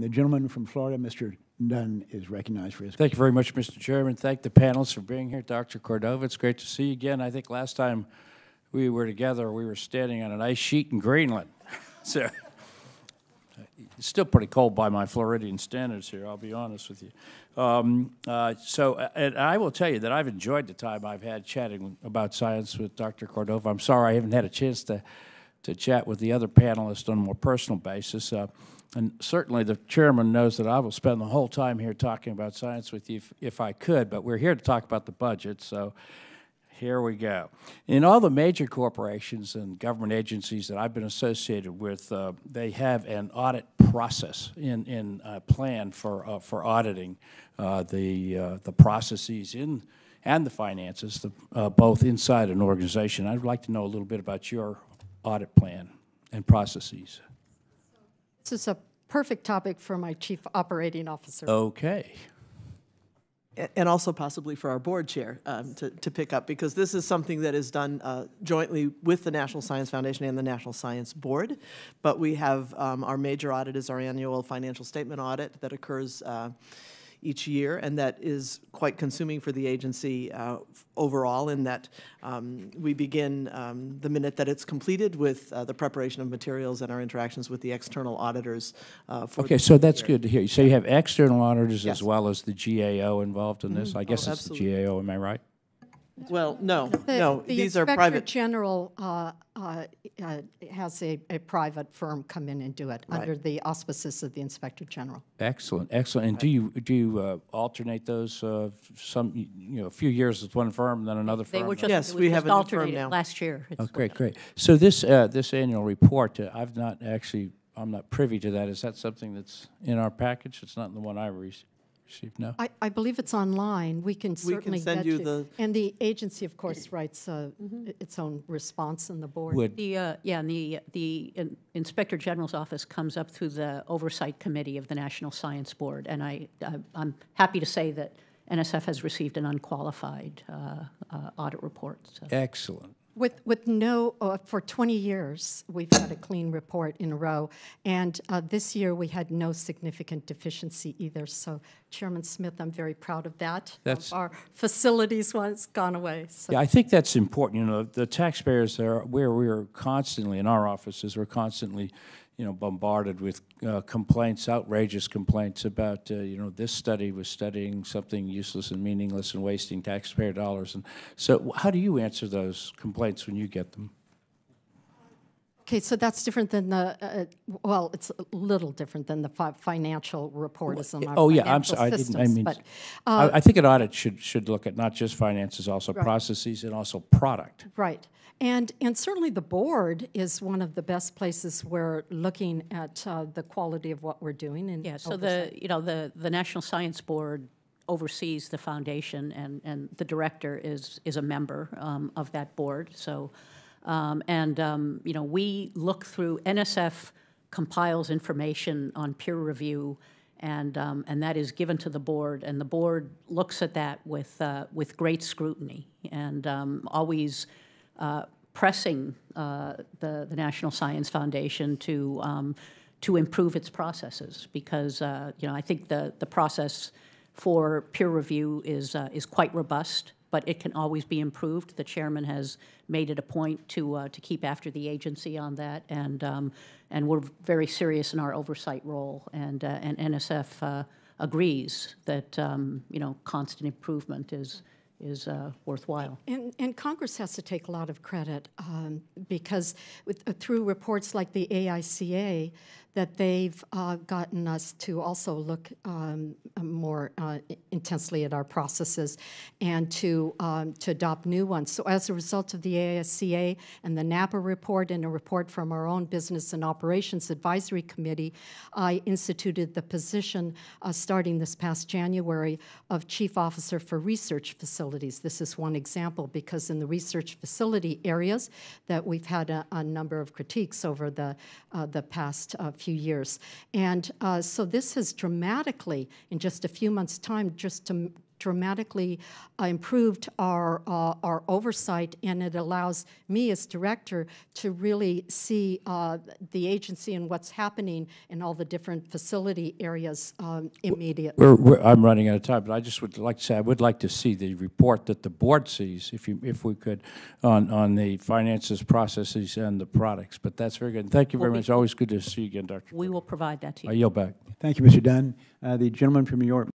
The gentleman from Florida, Mr. Dunn, is recognized for his. Thank you very much, Mr. Chairman. Thank the panelists for being here. Dr. Córdova, it's great to see you again. I think last time we were together, we were standing on an ice sheet in Greenland. So it's still pretty cold by my Floridian standards here, I'll be honest with you. And I will tell you that I've enjoyed the time I've had chatting about science with Dr. Córdova. I'm sorry I haven't had a chance to chat with the other panelists on a more personal basis. And certainly the chairman knows that I will spend the whole time here talking about science with you if I could, but we're here to talk about the budget, so here we go. In all the major corporations and government agencies that I've been associated with, they have an audit process in plan for auditing the processes and the finances, both inside an organization. I'd like to know a little bit about your audit plan and processes. This is a perfect topic for my Chief Operating Officer. Okay. And also possibly for our board chair to pick up, because this is something that is done jointly with the National Science Foundation and the National Science Board. But we have our major audit is our annual financial statement audit that occurs each year, and that is quite consuming for the agency overall, in that we begin the minute that it's completed with the preparation of materials and our interactions with the external auditors. Okay, so that's good to hear. So you have external auditors Yes. as well as the GAO involved in this? I guess it's absolutely. the GAO, am I right? Well, no, The these are Inspector private. General has a private firm come in and do it under the auspices of the Inspector General. Excellent, excellent. And do you alternate those a few years with one firm and then another firm? They were just, Yes, it was we just have a new firm alternated now. last year. Oh, great, great. So this annual report, I'm not privy to that. Is that something that's in our package? It's not in the one I received. No. I believe it's online. We can certainly send get you the- And the agency, of course, writes its own response in the board. The Inspector General's office comes up through the Oversight Committee of the National Science Board, and I'm happy to say that NSF has received an unqualified audit report. So. Excellent. With no, for 20 years, we've had a clean report in a row, and this year we had no significant deficiency either. So, Chairman Smith, I'm very proud of that. Our facilities once gone away. So. Yeah, I think that's important. You know, the taxpayers are where we're constantly in our offices. We're constantly, bombarded with complaints, outrageous complaints about, this study was studying something useless and meaningless and wasting taxpayer dollars. And so how do you answer those complaints when you get them? Okay, so that's different than the, it's a little different than the financial report is on our I'm sorry, systems, but, I think an audit should look at not just finances, also processes and also product. Right. And certainly the board is one of the best places where looking at the quality of what we're doing. And Yeah, so the National Science Board oversees the foundation, and the director is a member of that board. So, we look through, NSF compiles information on peer review, and that is given to the board, and the board looks at that with great scrutiny, and always pressing the National Science Foundation to improve its processes, because I think the process for peer review is quite robust, but it can always be improved. The chairman has made it a point to keep after the agency on that, and we're very serious in our oversight role, and NSF agrees that constant improvement is worthwhile. And Congress has to take a lot of credit because through reports like the AICA, that they've gotten us to also look more intensely at our processes and to adopt new ones. So as a result of the AICA and the NAPA report and a report from our own Business and Operations Advisory Committee, I instituted the position starting this past January of Chief Officer for Research Facilities. This is one example, because in the research facility areas that we've had a number of critiques over the past few years. And so this has dramatically, in just a few months' time, just dramatically improved our oversight, and it allows me as director to really see the agency and what's happening in all the different facility areas immediately. I'm running out of time, but I just would like to say I would like to see the report that the board sees, if we could, on the finances, processes, and the products. But that's very good. Thank you very much. Always good to see you again, Dr. We will provide that to you. I yield back. Thank you, Mr. Dunn. The gentleman from New York.